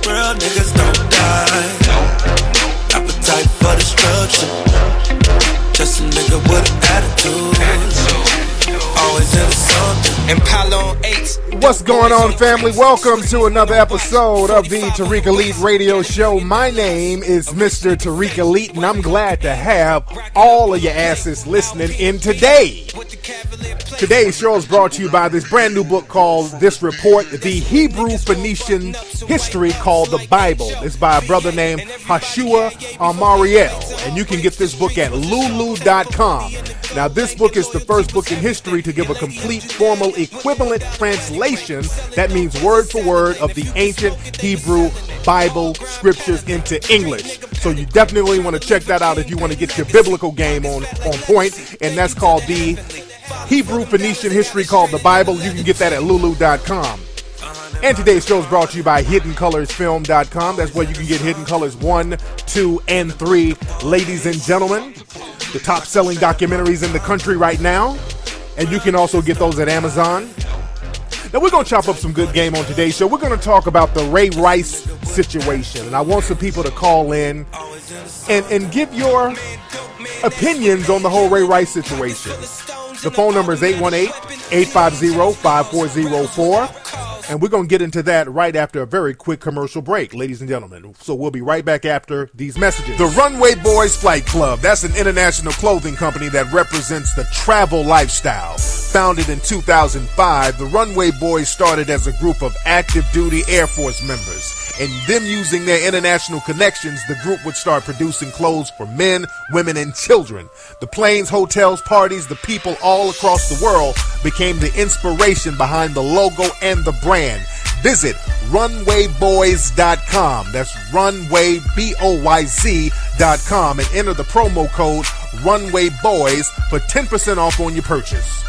Real niggas don't die. Appetite for destruction. Just a nigga with an attitude. Always in something. Impala on 8. What's going on, family? Welcome to another episode of the Tariq Elite Radio Show. My name is Mr. Tariq Elite, and I'm glad to have all of your asses listening in today. Today's show is brought to you by this brand new book called This Report, the Hebrew Phoenician History Called the Bible. It's by a brother named Hashua Amariel, and you can get this book at lulu.com. Now, this book is the first book in history to give a complete formal equivalent translation, that means word for word, of the ancient Hebrew Bible scriptures into English. So you definitely want to check that out if you want to get your biblical game on point, and that's called the Hebrew Phoenician History Called the Bible. You can get that at lulu.com. And today's show is brought to you by HiddenColorsFilm.com. That's where you can get Hidden Colors 1, 2, and 3. Ladies and gentlemen, the top-selling documentaries in the country right now. And you can also get those at Amazon. Now, we're going to chop up some good game on today's show. We're going to talk about the Ray Rice situation. And I want some people to call in and give your opinions on the whole Ray Rice situation. The phone number is 818-850-5404. And we're going to get into that right after a very quick commercial break, ladies and gentlemen. So we'll be right back after these messages. The Runway Boys Flight Club, that's an international clothing company that represents the travel lifestyle. Founded in 2005, the Runway Boys started as a group of active duty Air Force members. And them using their international connections, the group would start producing clothes for men, women, and children. The planes, hotels, parties, the people all across the world became the inspiration behind the logo and the brand. Visit runwayboys.com. That's runwayboyz.com and enter the promo code runwayboys for 10% off on your purchase.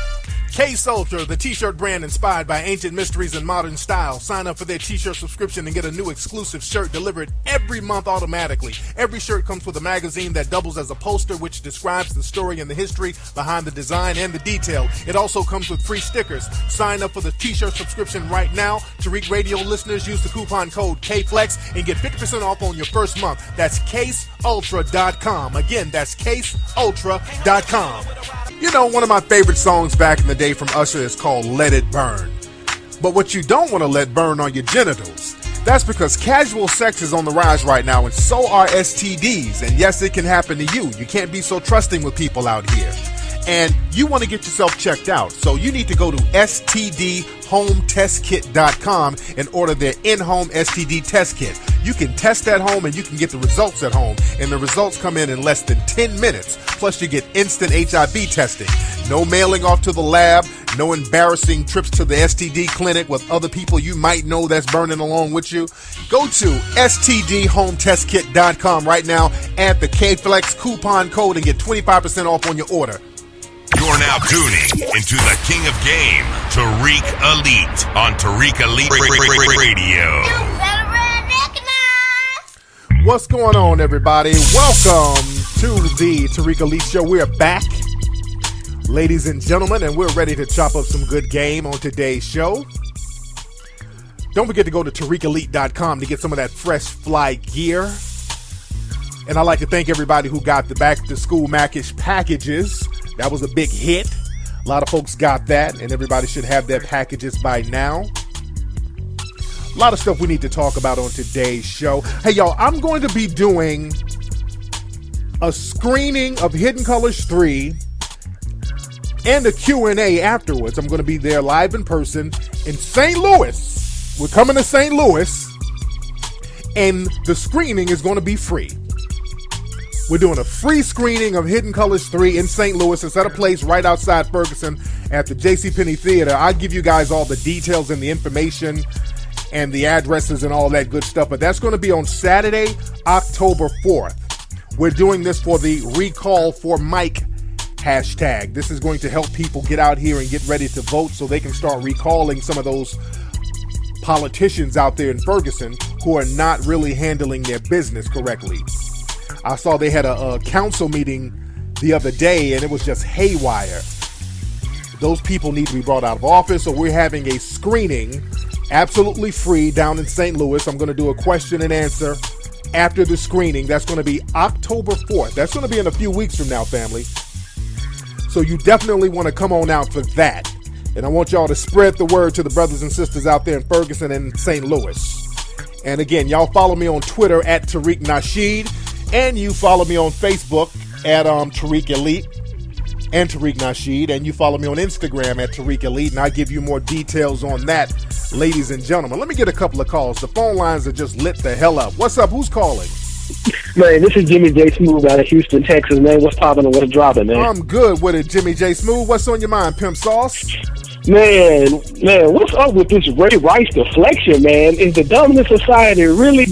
Case Ultra, the t-shirt brand inspired by ancient mysteries and modern style. Sign up for their t-shirt subscription and get a new exclusive shirt delivered every month automatically. Every shirt comes with a magazine that doubles as a poster, which describes the story and the history behind the design and the detail. It also comes with free stickers. Sign up for the t-shirt subscription right now. Tariq Radio listeners use the coupon code KFLEX and get 50% off on your first month. That's CaseUltra.com. Again, that's CaseUltra.com. You know, one of my favorite songs back in the day from Usher is called Let It Burn. But what you don't want to let burn are your genitals. That's because casual sex is on the rise right now, and so are STDs. And yes, it can happen to you. You can't be so trusting with people out here. And you want to get yourself checked out. So you need to go to stdhometestkit.com and order their in-home STD test kit. You can test at home and you can get the results at home. And the results come in less than 10 minutes. Plus you get instant HIV testing. No mailing off to the lab. No embarrassing trips to the STD clinic with other people you might know that's burning along with you. Go to stdhometestkit.com right now. Add the KFLEX coupon code and get 25% off on your order. You're now tuning into the King of Game, Tariq Elite, on Tariq Elite Radio. What's going on, everybody? Welcome to the Tariq Elite Show. We're back, ladies and gentlemen, and we're ready to chop up some good game on today's show. Don't forget to go to TariqElite.com to get some of that fresh fly gear. And I'd like to thank everybody who got the back-to-school Macish packages. That was a big hit. A lot of folks got that, and everybody should have their packages by now. A lot of stuff we need to talk about on today's show. Hey, y'all, I'm going to be doing a screening of Hidden Colors 3 and a Q&A afterwards. I'm going to be there live in person in St. Louis. We're coming to St. Louis, and the screening is going to be free. We're doing a free screening of Hidden Colors 3 in St. Louis. It's at a place right outside Ferguson at the JCPenney Theater. I'll give you guys all the details and the information and the addresses and all that good stuff. But that's going to be on Saturday, October 4th. We're doing this for the Recall for Mike hashtag. This is going to help people get out here and get ready to vote so they can start recalling some of those politicians out there in Ferguson who are not really handling their business correctly. I saw they had a council meeting the other day and it was just haywire. Those people need to be brought out of office, so we're having a screening Absolutely free down in St. Louis. I'm going to do a question and answer after the screening. That's going to be October 4th. That's going to be in a few weeks from now, family. So you definitely want to come on out for that. And I want y'all to spread the word to the brothers and sisters out there in Ferguson and St. Louis. And again, y'all follow me on Twitter at Tariq Nasheed. And you follow me on Facebook at Tariq Elite and Tariq Nasheed. And you follow me on Instagram at Tariq Elite. And I'll give you more details on that, ladies and gentlemen. Let me get a couple of calls. The phone lines are just lit the hell up. What's up? Who's calling? Man, this is Jimmy J. Smooth out of Houston, Texas, man. What's poppin' and what's dropping, man? I'm good with it, Jimmy J. Smooth. What's on your mind, Pimp Sauce? Man, what's up with this Ray Rice deflection, man? Is the dominant society really,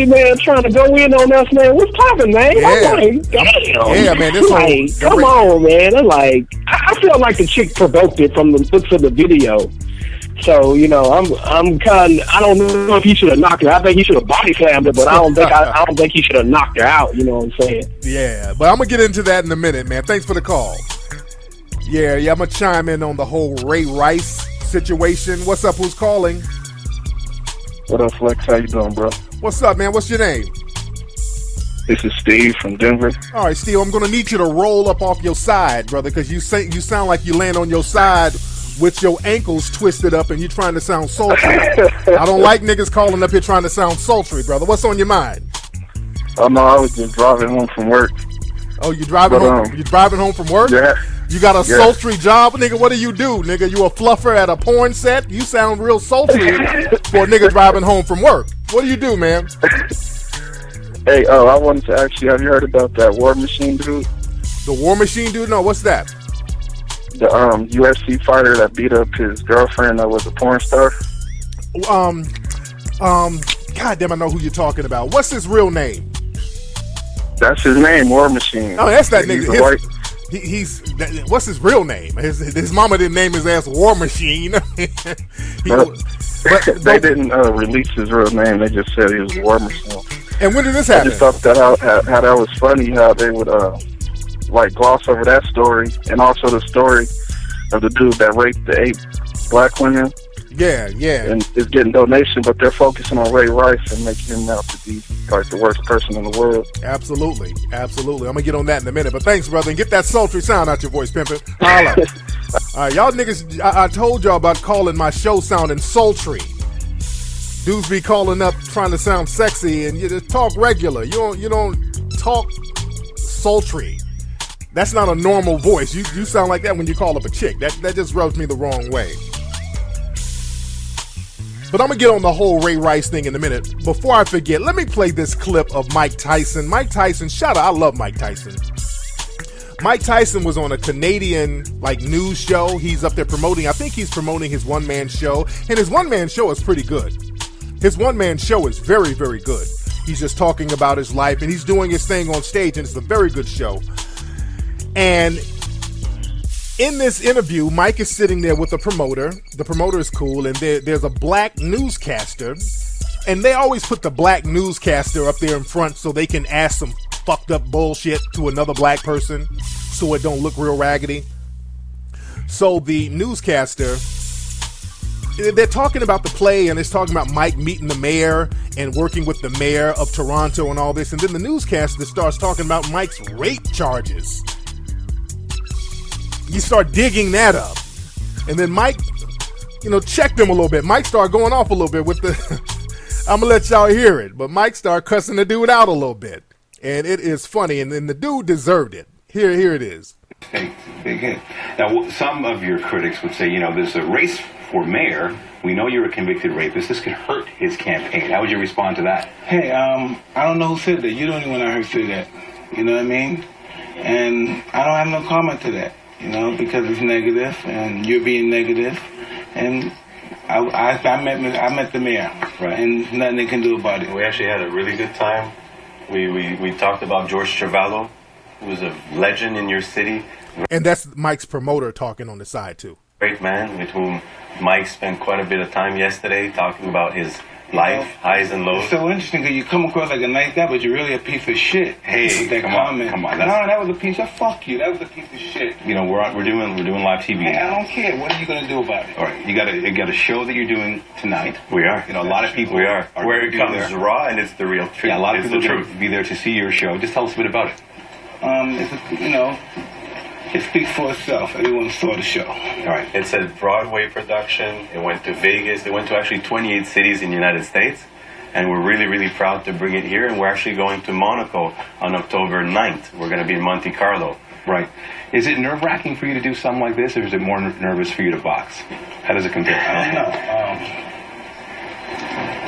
man, trying to go in on us, man? What's poppin', man? Yeah. I'm like, damn. Yeah, man, this like, come on, man. I'm like, I feel like the chick provoked it from the looks of the video. So, you know, I'm kind of, I don't know if he should have knocked her. I think he should have body slammed her, but I don't think he should have knocked her out, you know what I'm saying? Yeah, but I'm going to get into that in a minute, man. Thanks for the call. Yeah, I'm going to chime in on the whole Ray Rice situation. What's up? Who's calling? What up, Flex? How you doing, bro? What's up, man? What's your name? This is Steve from Denver. All right, Steve, I'm going to need you to roll up off your side, brother, because you sound like you land on your side with your ankles twisted up and you trying to sound sultry. I don't like niggas calling up here trying to sound sultry, brother. What's on your mind? Oh, no, I was just driving home from work. Oh, you driving home? You driving home from work? Yeah. You got a sultry job? Nigga, what do you do, nigga? You a fluffer at a porn set? You sound real sultry for a nigga driving home from work. What do you do, man? Hey, I wanted to ask you, have you heard about that War Machine dude? The War Machine dude? No, what's that? The UFC fighter that beat up his girlfriend that was a porn star? God damn, I know who you're talking about. What's his real name? That's his name, War Machine. Oh, that's that nigga. What's his real name? His mama didn't name his ass War Machine. They didn't release his real name. They just said he was War Machine. And when did this happen? I just thought that how that was funny, how they would like gloss over that story, and also the story of the dude that raped the 8 black women. Yeah. And is getting donation, but they're focusing on Ray Rice and making him out to be like the worst person in the world. Absolutely. I'm gonna get on that in a minute, but thanks, brother, and get that sultry sound out your voice, pimpin'. Holla. All right, y'all niggas, I told y'all about calling my show sounding sultry. Dudes be calling up trying to sound sexy, and you just talk regular. You don't talk sultry. That's not a normal voice. You sound like that when you call up a chick. That just rubs me the wrong way. But I'm going to get on the whole Ray Rice thing in a minute. Before I forget, let me play this clip of Mike Tyson. Mike Tyson, shout out, I love Mike Tyson. Mike Tyson was on a Canadian news show. He's up there promoting, I think he's promoting his one-man show. And his one-man show is pretty good. His one-man show is very, very good. He's just talking about his life, and he's doing his thing on stage, and it's a very good show. And in this interview, Mike is sitting there with the promoter. The promoter is cool, and there's a black newscaster. And they always put the black newscaster up there in front so they can ask some fucked up bullshit to another black person so it don't look real raggedy. So the newscaster, they're talking about the play, and it's talking about Mike meeting the mayor and working with the mayor of Toronto and all this. And then the newscaster starts talking about Mike's rape charges. You start digging that up. And then Mike, checked him a little bit. Mike started going off a little bit with the, I'm going to let y'all hear it. But Mike started cussing the dude out a little bit. And it is funny. And then the dude deserved it. Here it is. Big hit. Now, some of your critics would say, there's a race for mayor. We know you're a convicted rapist. This could hurt his campaign. How would you respond to that? Hey, I don't know who said that. You're the only one I heard say that. You know what I mean? And I don't have no comment to that. Because it's negative, and you're being negative, and I met the mayor, right? And nothing they can do about it. We actually had a really good time. We talked about George Cervallo, who was a legend in your city. And that's Mike's promoter talking on the side too. Great man with whom Mike spent quite a bit of time yesterday talking about his life, highs and lows. It's so interesting because you come across like a nice guy, but you're really a piece of shit. Hey, With that come comment. on. No, that was a piece of fuck you. That was a piece of shit. You know, we're doing live TV Hey, now. I don't care. What are you gonna do about it? All right, you got a show that you're doing tonight. We are. You know, a lot of people We are. Where gonna it be comes there. raw and it's the real truth. Yeah, a lot of it's people the are truth. going to be there to see your show. Just tell us a bit about it. It speaks for itself. Everyone saw the show. All right. It's a Broadway production. It went to Vegas. It went to actually 28 cities in the United States. And we're really, really proud to bring it here. And we're actually going to Monaco on October 9th. We're going to be in Monte Carlo. Right. Is it nerve-wracking for you to do something like this, or is it more nervous for you to box? How does it compare? I don't know.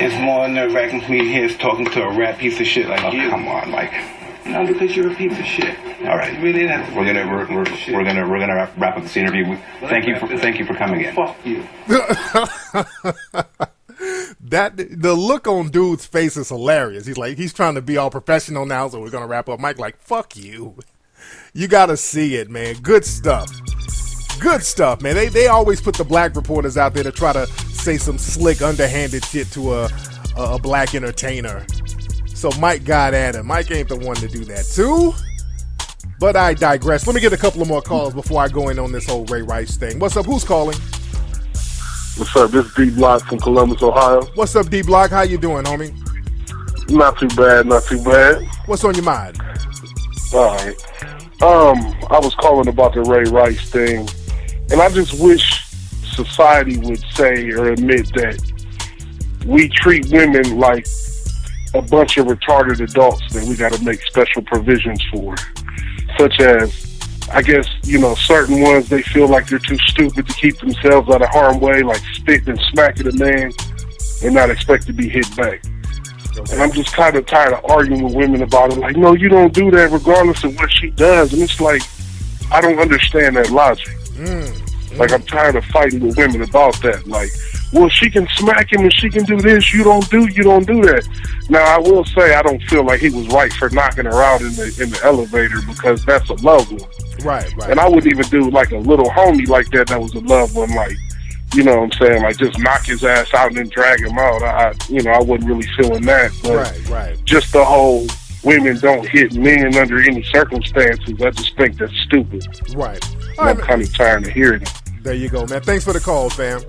It's more nerve-wracking for me here talking to a rap piece of shit like you. Come on, Mike. No, because you're a piece of shit. All right. You really not. We're gonna wrap up this interview. Thank you for coming in. Fuck you. The look on dude's face is hilarious. He's trying to be all professional now, so we're gonna wrap up. Mike, like, fuck you. You gotta see it, man. Good stuff. Good stuff, man. They always put the black reporters out there to try to say some slick, underhanded shit to a black entertainer. So Mike got at him. Mike ain't the one to do that too. But I digress. Let me get a couple of more calls before I go in on this whole Ray Rice thing. What's up? Who's calling? What's up? This is D Block from Columbus, Ohio. What's up, D Block? How you doing, homie? Not too bad, not too bad. What's on your mind? All right. I was calling about the Ray Rice thing, and I just wish society would say or admit that we treat women like a bunch of retarded adults that we got to make special provisions for, such as, I guess, certain ones, they feel like they're too stupid to keep themselves out of harm's way, like spitting and smacking a man and not expect to be hit back. And I'm just kind of tired of arguing with women about it. Like, no, you don't do that regardless of what she does. And it's like, I don't understand that logic. Like, I'm tired of fighting with women about that. Like, well, she can smack him and she can do this. You don't do that. Now, I will say I don't feel like he was right for knocking her out in the elevator, because that's a loved one. Right. And I wouldn't even do like a little homie like that was a loved one, like, you know what I'm saying, like just knock his ass out and then drag him out. I wasn't really feeling that. But right. Just the whole women don't hit men under any circumstances, I just think that's stupid. Right. I'm kind of tired of hearing it. There you go, man. Thanks for the call, fam.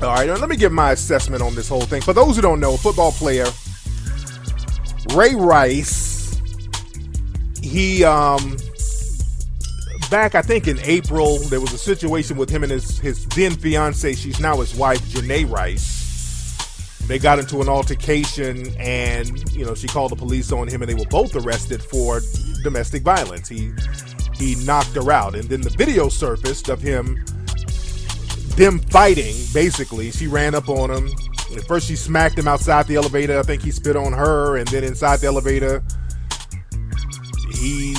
All right, now let me give my assessment on this whole thing. For those who don't know, football player Ray Rice, he back, I think in April, there was a situation with him and his then fiance. She's now his wife, Janae Rice. They got into an altercation, and she called the police on him, and they were both arrested for domestic violence. He knocked her out, and then the video surfaced of them fighting. Basically, she ran up on him. At first, she smacked him outside the elevator. I think he spit on her, and then inside the elevator, he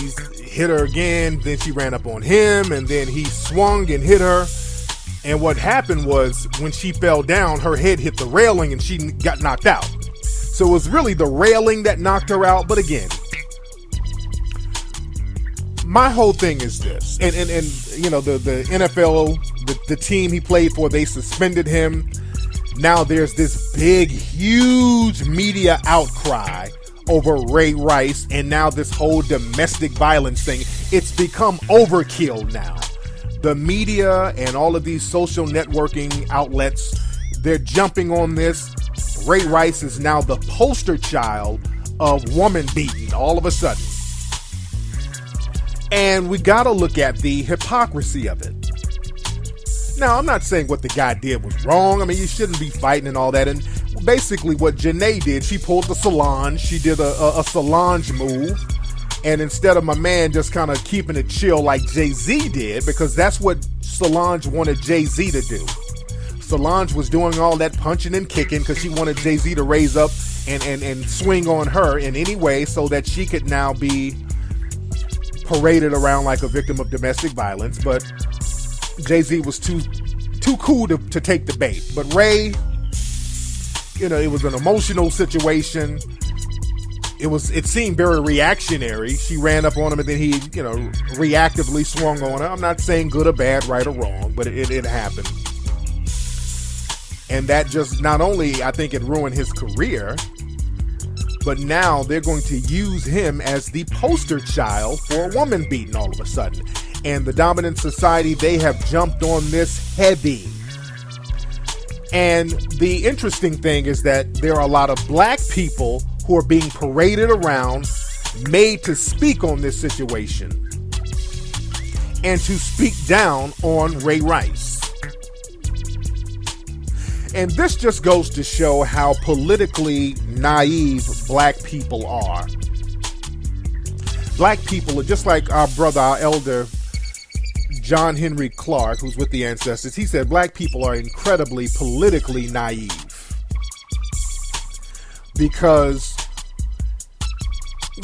hit her again. Then she ran up on him, and then he swung and hit her. And what happened was, when she fell down, her head hit the railing and she got knocked out. So it was really the railing that knocked her out. But again, my whole thing is this, and the NFL, the team he played for, they suspended him. Now there's this big, huge media outcry over Ray Rice, and now this whole domestic violence thing. It's become overkill now. The media and all of these social networking outlets, they're jumping on this. Ray Rice is now the poster child of woman beating all of a sudden. And we got to look at the hypocrisy of it. Now, I'm not saying what the guy did was wrong. I mean, you shouldn't be fighting and all that. And basically what Janae did, she pulled the Solange. She did a Solange move. And instead of my man just kind of keeping it chill like Jay-Z did, because that's what Solange wanted Jay-Z to do. Solange was doing all that punching and kicking because she wanted Jay-Z to raise up and swing on her in any way so that she could now be paraded around like a victim of domestic violence. But Jay-Z was too cool to take the bait. But Ray, it was an emotional situation. It seemed very reactionary. She ran up on him, and then he, reactively swung on her. I'm not saying good or bad, right or wrong, but it happened. And that just not only, I think it ruined his career, but now they're going to use him as the poster child for a woman beating all of a sudden. And the dominant society, they have jumped on this heavy. And the interesting thing is that there are a lot of black people who are being paraded around, made to speak on this situation and to speak down on Ray Rice. And this just goes to show how politically naive black people are. Black people are just like our brother, our elder, John Henry Clark, who's with the Ancestors. He said black people are incredibly politically naive. Because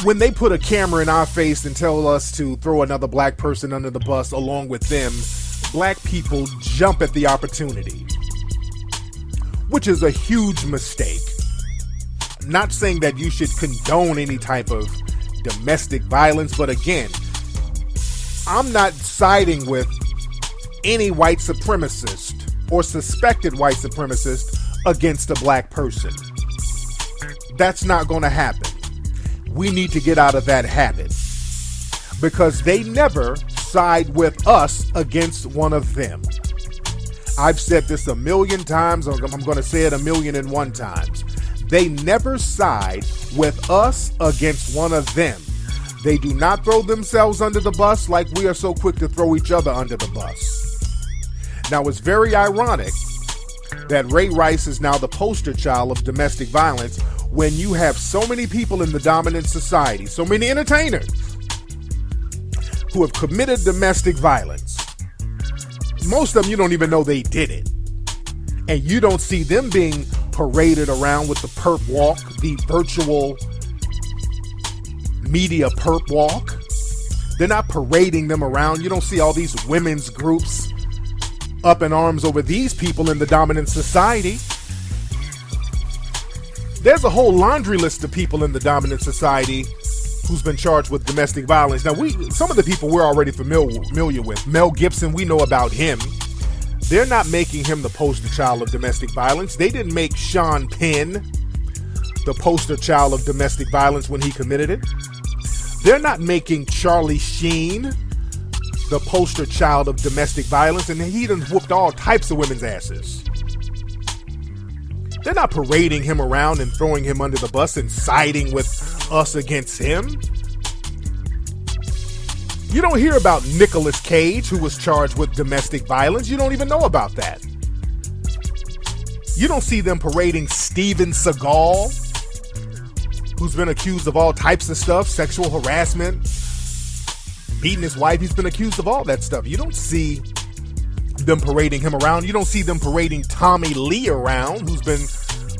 when they put a camera in our face and tell us to throw another black person under the bus along with them, black people jump at the opportunity, which is a huge mistake. Not saying that you should condone any type of domestic violence, but again, I'm not siding with any white supremacist or suspected white supremacist against a black person. That's not going to happen. We need to get out of that habit, because they never side with us against one of them. I've said this a million times. I'm going to say it 1,000,001 times. They never side with us against one of them. They do not throw themselves under the bus like we are so quick to throw each other under the bus. Now, it's very ironic that Ray Rice is now the poster child of domestic violence when you have so many people in the dominant society, so many entertainers who have committed domestic violence. Most of them, you don't even know they did it. And you don't see them being paraded around with the perp walk, the virtual media perp walk. They're not parading them around. You don't see all these women's groups up in arms over these people in the dominant society. There's a whole laundry list of people in the dominant society who's been charged with domestic violence. Now, some of the people we're already familiar with. Mel Gibson, we know about him. They're not making him the poster child of domestic violence. They didn't make Sean Penn the poster child of domestic violence when he committed it. They're not making Charlie Sheen the poster child of domestic violence, and he done whooped all types of women's asses. They're not parading him around and throwing him under the bus and siding with us against him. You don't hear about Nicolas Cage, who was charged with domestic violence. You don't even know about that. You don't see them parading Steven Seagal, who's been accused of all types of stuff, sexual harassment, beating his wife. He's been accused of all that stuff. You don't see them parading him around. You don't see them parading Tommy Lee around, who's been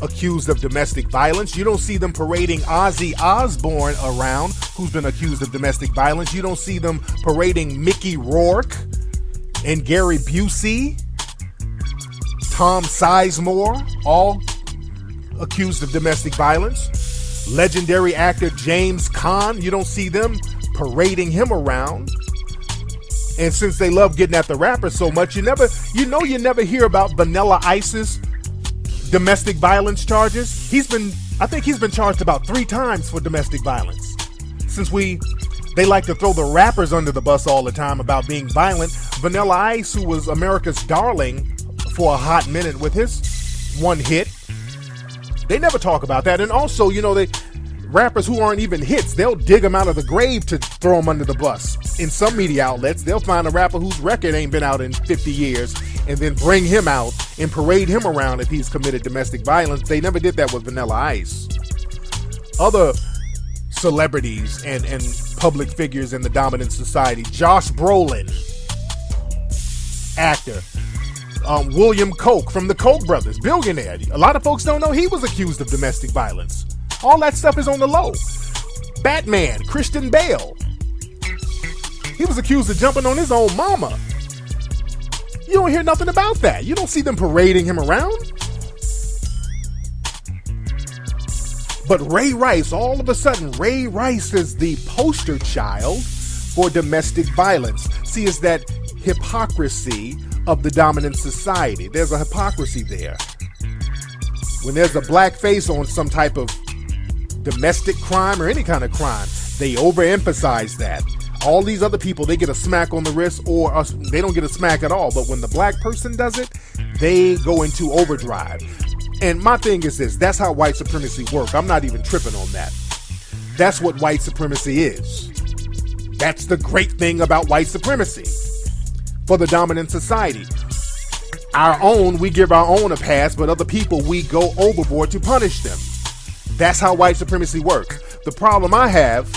accused of domestic violence. You don't see them parading Ozzy Osbourne around, who's been accused of domestic violence. You don't see them parading Mickey Rourke and Gary Busey, Tom Sizemore, all accused of domestic violence. Legendary actor James Caan, you don't see them parading him around. And since they love getting at the rappers so much, you never hear about Vanilla Ice's domestic violence charges. I think he's been charged about 3 times for domestic violence. Since they like to throw the rappers under the bus all the time about being violent, Vanilla Ice, who was America's darling for a hot minute with his one hit, they never talk about that. And also, rappers who aren't even hits, they'll dig them out of the grave to throw them under the bus. In some media outlets, they'll find a rapper whose record ain't been out in 50 years and then bring him out and parade him around if he's committed domestic violence. They never did that with Vanilla Ice. Other celebrities and public figures in the dominant society, Josh Brolin, actor, William Koch from the Koch brothers, billionaire. A lot of folks don't know he was accused of domestic violence. All that stuff is on the low. Batman, Christian Bale, he was accused of jumping on his own mama. You don't hear nothing about that. You don't see them parading him around. But Ray Rice, all of a sudden, Ray Rice is the poster child for domestic violence. See, it's that hypocrisy of the dominant society. There's a hypocrisy there. When there's a black face on some type of domestic crime or any kind of crime, they overemphasize that. All these other people, they get a smack on the wrist, or they don't get a smack at all. But when the black person does it, they go into overdrive. And my thing is this, that's how white supremacy works. I'm not even tripping on that. That's what white supremacy is. That's the great thing about white supremacy for the dominant society. Our own, we give our own a pass, but other people, we go overboard to punish them. That's how white supremacy works. The problem I have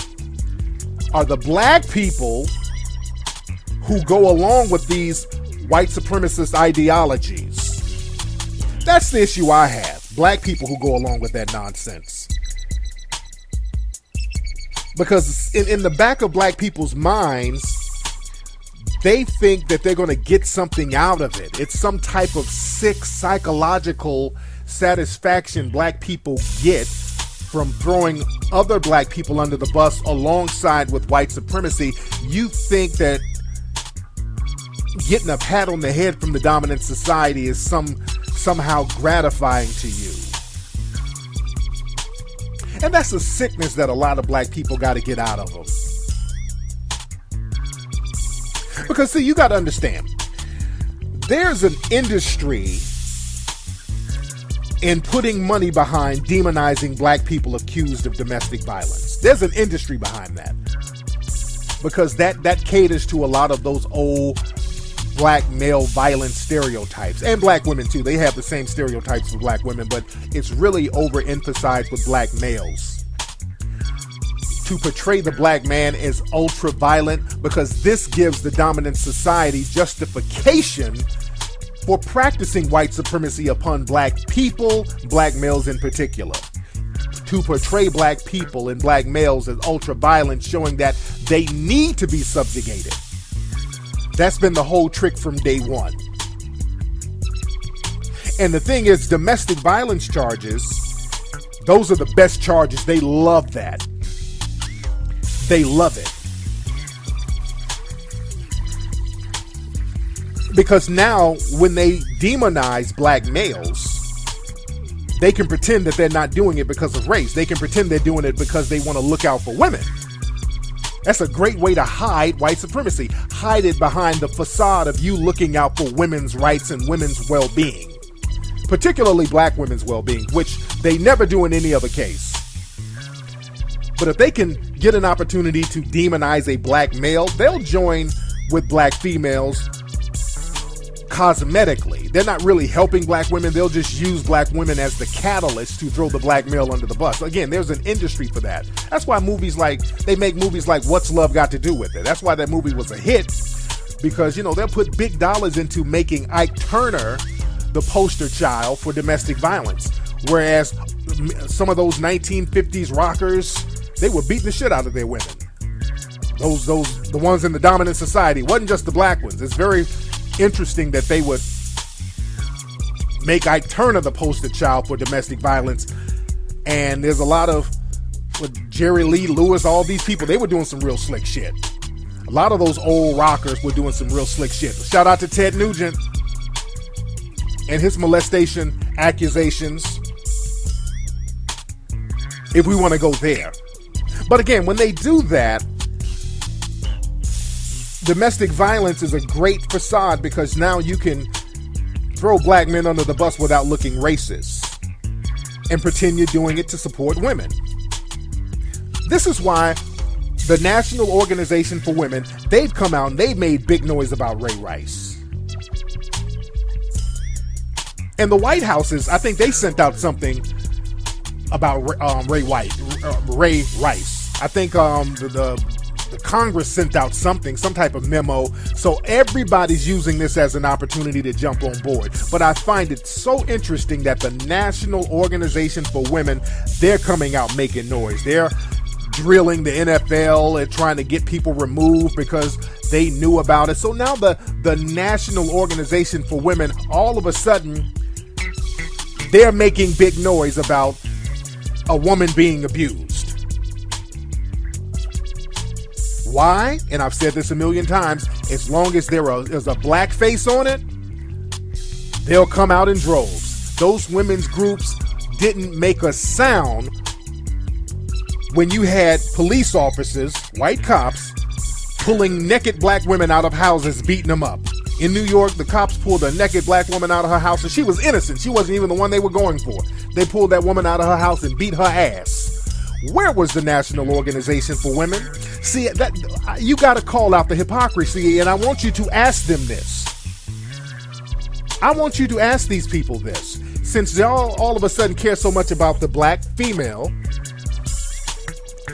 are the black people who go along with these white supremacist ideologies. That's the issue I have. Black people who go along with that nonsense. Because in the back of black people's minds, they think that they're going to get something out of it. It's some type of sick psychological satisfaction black people get from throwing other black people under the bus alongside with white supremacy. You think that getting a pat on the head from the dominant society is somehow gratifying to you. And that's a sickness that a lot of black people got to get out of them. Because see, you got to understand, there's an industry in putting money behind demonizing black people accused of domestic violence. There's an industry behind that. Because that caters to a lot of those old black male violence stereotypes. And black women too. They have the same stereotypes for black women, but it's really overemphasized with black males. To portray the black man as ultra violent, because this gives the dominant society justification for practicing white supremacy upon black people, black males in particular. To portray black people and black males as ultra violent, showing that they need to be subjugated. That's been the whole trick from day one. And the thing is, domestic violence charges, those are the best charges. They love that. They love it. Because now, when they demonize black males, they can pretend that they're not doing it because of race. They can pretend they're doing it because they want to look out for women. That's a great way to hide white supremacy. Hide it behind the facade of you looking out for women's rights and women's well-being. Particularly black women's well-being, which they never do in any other case. But if they can get an opportunity to demonize a black male, they'll join with black females cosmetically. They're not really helping black women. They'll just use black women as the catalyst to throw the black male under the bus. Again, there's an industry for that. That's why they make movies like What's Love Got to Do with It? That's why that movie was a hit, because, they'll put big dollars into making Ike Turner the poster child for domestic violence. Whereas some of those 1950s rockers, they were beating the shit out of their women. The ones in the dominant society. It wasn't just the black ones. It's very interesting that they would make Ike Turner the poster child for domestic violence. And there's a lot of, with Jerry Lee Lewis, all these people, they were doing some real slick shit. A lot of those old rockers were doing some real slick shit. Shout out to Ted Nugent and his molestation accusations, if we want to go there. But again, when they do that, domestic violence is a great facade, because now you can throw black men under the bus without looking racist and pretend you're doing it to support women. This is why the National Organization for Women, they've come out and they've made big noise about Ray Rice. And the White Houses, I think they sent out something about Ray Rice. I think the Congress sent out some type of memo. So everybody's using this as an opportunity to jump on board. But I find it so interesting that the National Organization for Women, they're coming out making noise. They're drilling the NFL and trying to get people removed because they knew about it. So now the National Organization for Women, all of a sudden, they're making big noise about a woman being abused. Why? And I've said this a million times, as long as there's a black face on it, they'll come out in droves. Those women's groups didn't make a sound when you had police officers, white cops, pulling naked black women out of houses, beating them up. In New York, the cops pulled a naked black woman out of her house, and she was innocent. She wasn't even the one they were going for. They pulled that woman out of her house and beat her ass. Where was the National Organization for Women? See, that you got to call out the hypocrisy, and I want you to ask them this. I want you to ask these people this. Since they all of a sudden care so much about the black female,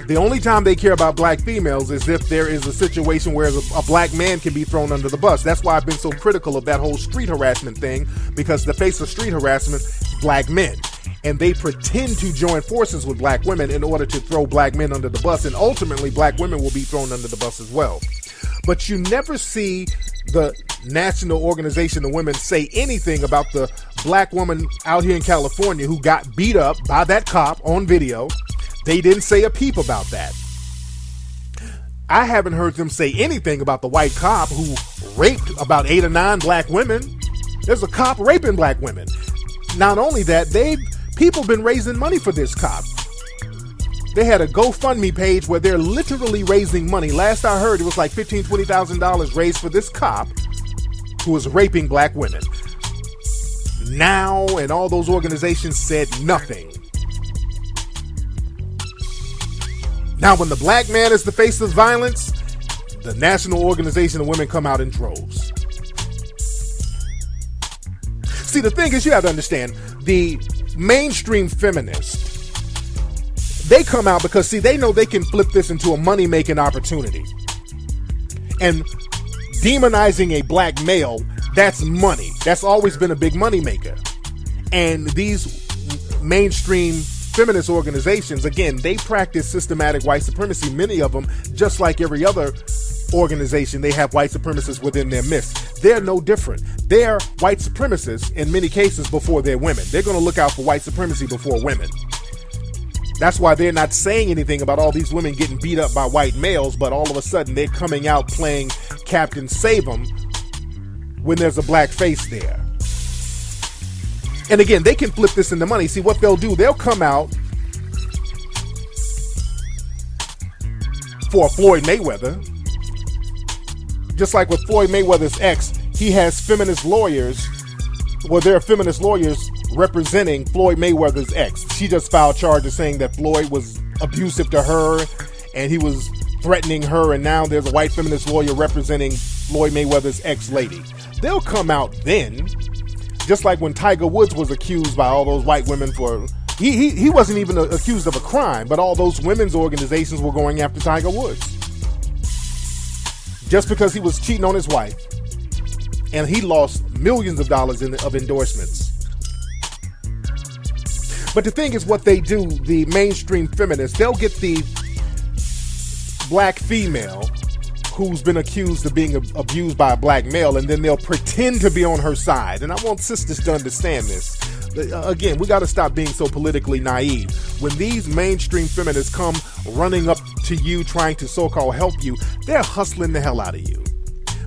the only time they care about black females is if there is a situation where a black man can be thrown under the bus. That's why I've been so critical of that whole street harassment thing, because the face of street harassment, black men. And they pretend to join forces with black women in order to throw black men under the bus, and ultimately black women will be thrown under the bus as well. But you never see the National Organization of Women say anything about the black woman out here in California who got beat up by that cop on video. They didn't say a peep about that. I haven't heard them say anything about the white cop who raped about 8 or 9 black women. There's a cop raping black women. Not only that, people been raising money for this cop. They had a GoFundMe page where they're literally raising money. Last I heard, it was like $15,000, $20,000 raised for this cop who was raping black women. Now, and all those organizations said nothing. Now, when the black man is the face of violence, the National Organization of Women come out in droves. See, the thing is, you have to understand, the mainstream feminists, they come out because, see, they know they can flip this into a money-making opportunity. And demonizing a black male, that's money. That's always been a big money maker. And these mainstream feminist organizations, again, they practice systematic white supremacy. Many of them, just like every other organization, they have white supremacists within their midst. They're no different. They're white supremacists in many cases before they're women. They're going to look out for white supremacy before women. That's why they're not saying anything about all these women getting beat up by white males, but all of a sudden they're coming out playing Captain Save-'em when there's a black face there. And again, they can flip this into money. See, what they'll do, they'll come out for Floyd Mayweather. Just like with Floyd Mayweather's ex, he has feminist lawyers. Well, there are feminist lawyers representing Floyd Mayweather's ex. She just filed charges saying that Floyd was abusive to her and he was threatening her, and now there's a white feminist lawyer representing Floyd Mayweather's ex-lady. They'll come out then, just like when Tiger Woods was accused by all those white women for... He wasn't even accused of a crime, but all those women's organizations were going after Tiger Woods. Just because he was cheating on his wife. And he lost millions of dollars of endorsements. But the thing is, what they do, the mainstream feminists, they'll get the black female who's been accused of being abused by a black male, and then they'll pretend to be on her side. And I want sisters to understand this. Again, we got to stop being so politically naive. When these mainstream feminists come running up to you trying to so-called help you, they're hustling the hell out of you.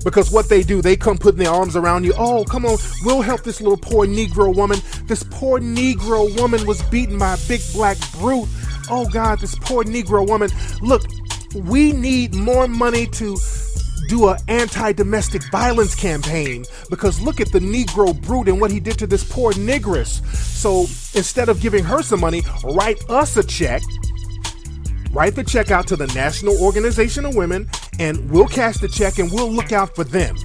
Because what they do, they come putting their arms around you. Oh, come on, we'll help this little poor Negro woman. This poor Negro woman was beaten by a big black brute. Oh God, this poor Negro woman. Look, we need more money to do an anti-domestic violence campaign, because look at the Negro brute and what he did to this poor negress. So instead of giving her some money, write us a check. Write the check out to the National Organization of Women, and we'll cash the check and we'll look out for them.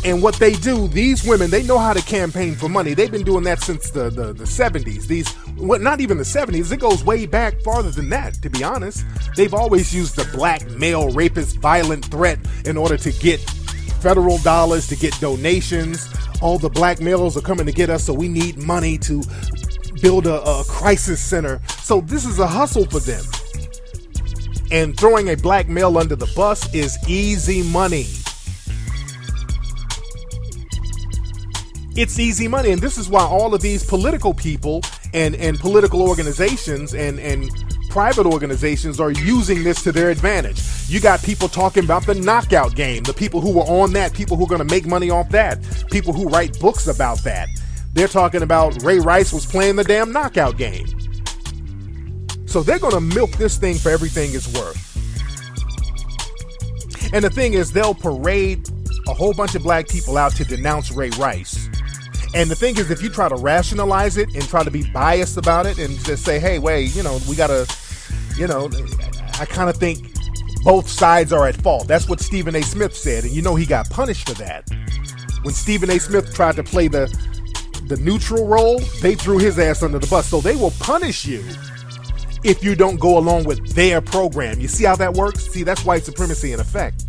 And what they do, these women, they know how to campaign for money. They've been doing that since the 70s. Not even the 70s. It goes way back farther than that, to be honest. They've always used the black male rapist violent threat in order to get federal dollars, to get donations. All the black males are coming to get us, so we need money to build a crisis center. So this is a hustle for them. And throwing a black male under the bus is easy money. It's easy money, and this is why all of these political people and political organizations and private organizations are using this to their advantage. You got people talking about the knockout game, the people who were on that, people who are going to make money off that, people who write books about that. they're talking about Ray Rice was playing the damn knockout game. So they're going to milk this thing for everything it's worth. And the thing is, they'll parade a whole bunch of black people out to denounce Ray Rice. And the thing is, if you try to rationalize it and try to be biased about it and just say, hey, wait, we got to, I kind of think both sides are at fault. That's what Stephen A. Smith said. And he got punished for that. When Stephen A. Smith tried to play the neutral role, they threw his ass under the bus. So they will punish you if you don't go along with their program. You see how that works? See, that's white supremacy in effect.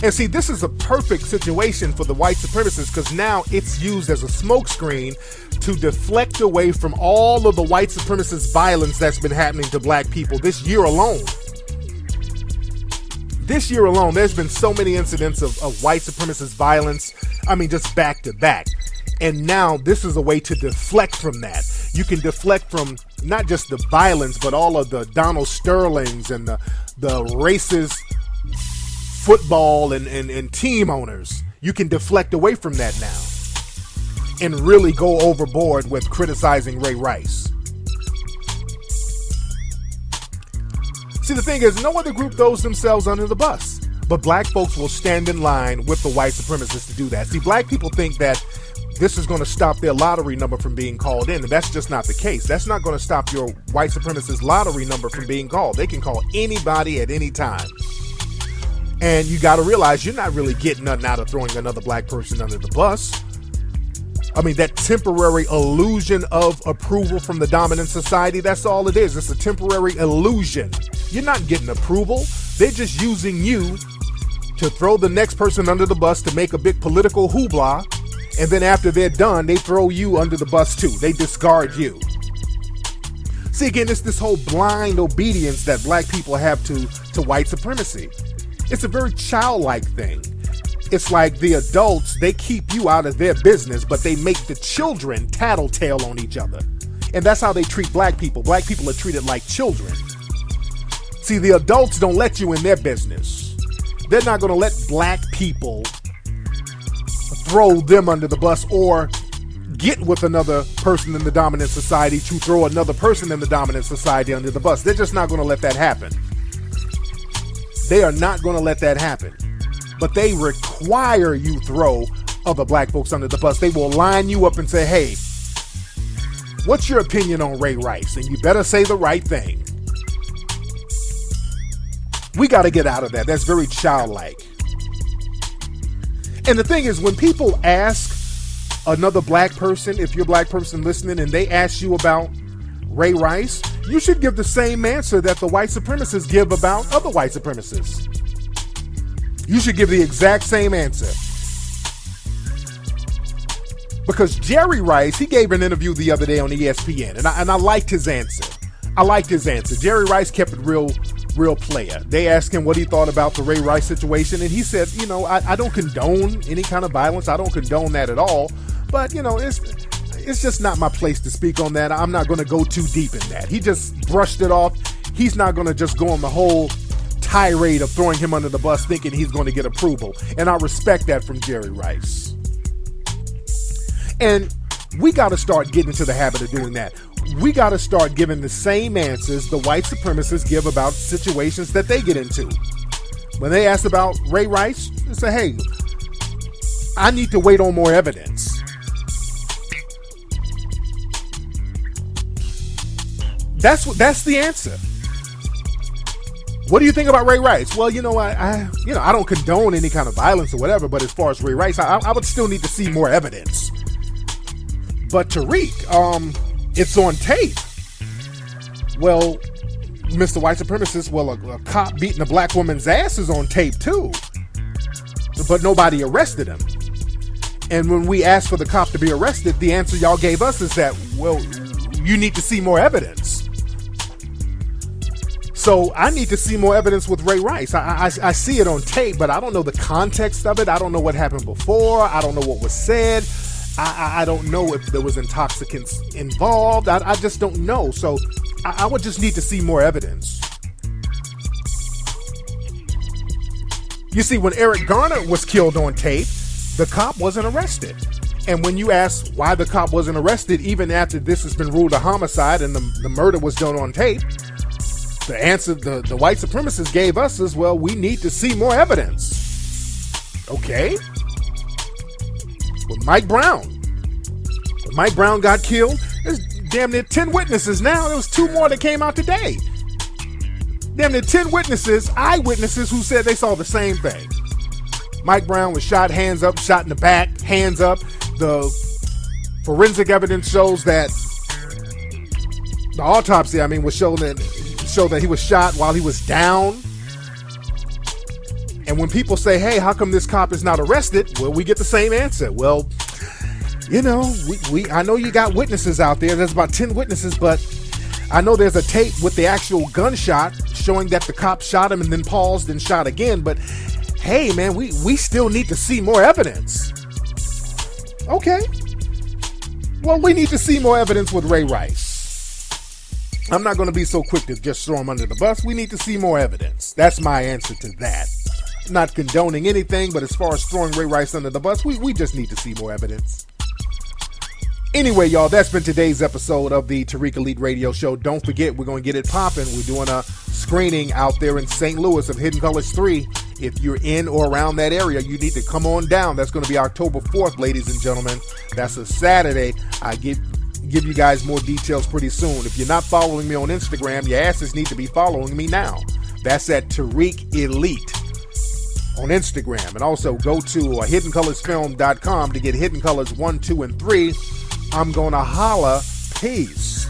And see, this is a perfect situation for the white supremacists because now it's used as a smokescreen to deflect away from all of the white supremacist violence that's been happening to black people this year alone. This year alone, there's been so many incidents of white supremacist violence. I mean, just back to back. And now this is a way to deflect from that. You can deflect from not just the violence, but all of the Donald Sterlings and the racist football and team owners. You can deflect away from that now and really go overboard with criticizing Ray Rice. See, the thing is, no other group throws themselves under the bus, but black folks will stand in line with the white supremacists to do that. See, black people think that this is going to stop their lottery number from being called in, and that's just not the case. That's not going to stop your white supremacist lottery number from being called. They can call anybody at any time. And you got to realize you're not really getting nothing out of throwing another black person under the bus. I mean, that temporary illusion of approval from the dominant society, that's all it is. It's a temporary illusion. You're not getting approval. They're just using you to throw the next person under the bus to make a big political hoopla. And then after they're done, they throw you under the bus too. They discard you. See, again, it's this whole blind obedience that black people have to white supremacy. It's a very childlike thing. It's like the adults, they keep you out of their business, but they make the children tattletale on each other. And that's how they treat black people. Black people are treated like children. See, the adults don't let you in their business. They're not going to let black people throw them under the bus or get with another person in the dominant society to throw another person in the dominant society under the bus. They're just not going to let that happen. They are not going to let that happen. But they require you throw other black folks under the bus. They will line you up and say, hey, what's your opinion on Ray Rice? And you better say the right thing. We got to get out of that. That's very childlike. And the thing is, when people ask another black person, if you're a black person listening, and they ask you about Ray Rice, you should give the same answer that the white supremacists give about other white supremacists. You should give the exact same answer. Because Jerry Rice, he gave an interview the other day on ESPN, and I liked his answer. Jerry Rice kept it real player. They asked him what he thought about the Ray Rice situation, and he said, I don't condone any kind of violence. I don't condone that at all. But, it's just not my place to speak on that. I'm not going to go too deep in that. He just brushed it off. He's not going to just go on the whole tirade of throwing him under the bus thinking he's going to get approval. And I respect that from Jerry Rice. And we got to start getting into the habit of doing that. We got to start giving the same answers the white supremacists give about situations that they get into. When they ask about Ray Rice, they say, hey, I need to wait on more evidence. That's the answer. What do you think about Ray Rice? Well, I don't condone any kind of violence or whatever, but as far as Ray Rice, I would still need to see more evidence. But Tariq, it's on tape. Well, Mr. White Supremacist, a cop beating a black woman's ass is on tape too. But nobody arrested him. And when we asked for the cop to be arrested, the answer y'all gave us is that, well, you need to see more evidence. So I need to see more evidence with Ray Rice. I see it on tape, but I don't know the context of it. I don't know what happened before. I don't know what was said. I don't know if there was intoxicants involved. I just don't know. So I would just need to see more evidence. You see, when Eric Garner was killed on tape, the cop wasn't arrested. And when you ask why the cop wasn't arrested, even after this has been ruled a homicide and the murder was done on tape, the answer the white supremacists gave us is, well, we need to see more evidence. Okay. With Mike Brown. When Mike Brown got killed, there's damn near 10 witnesses now. There was 2 more that came out today. Damn near 10 witnesses, eyewitnesses, who said they saw the same thing. Mike Brown was shot, hands up, shot in the back, hands up. The forensic evidence shows that the autopsy, was show that he was shot while he was down. And when people say, hey, how come this cop is not arrested? Well, we get the same answer. Well, I know you got witnesses out there. There's about 10 witnesses, but I know there's a tape with the actual gunshot showing that the cop shot him and then paused and shot again. But hey, man, we still need to see more evidence. Okay. Well, we need to see more evidence with Ray Rice. I'm not going to be so quick to just throw him under the bus. We need to see more evidence. That's my answer to that. Not condoning anything, but as far as throwing Ray Rice under the bus, we just need to see more evidence. Anyway, y'all, that's been today's episode of the Tariq Elite Radio Show. Don't forget, we're going to get it popping. We're doing a screening out there in St. Louis of Hidden Colors 3. If you're in or around that area, you need to come on down. That's going to be October 4th, ladies and gentlemen. That's a Saturday. I give you guys more details pretty soon. If you're not following me on Instagram, your asses need to be following me now. That's at Tariq Elite on Instagram. And also go to hiddencolorsfilm.com to get Hidden Colors 1, 2, and 3. I'm going to holla. Peace.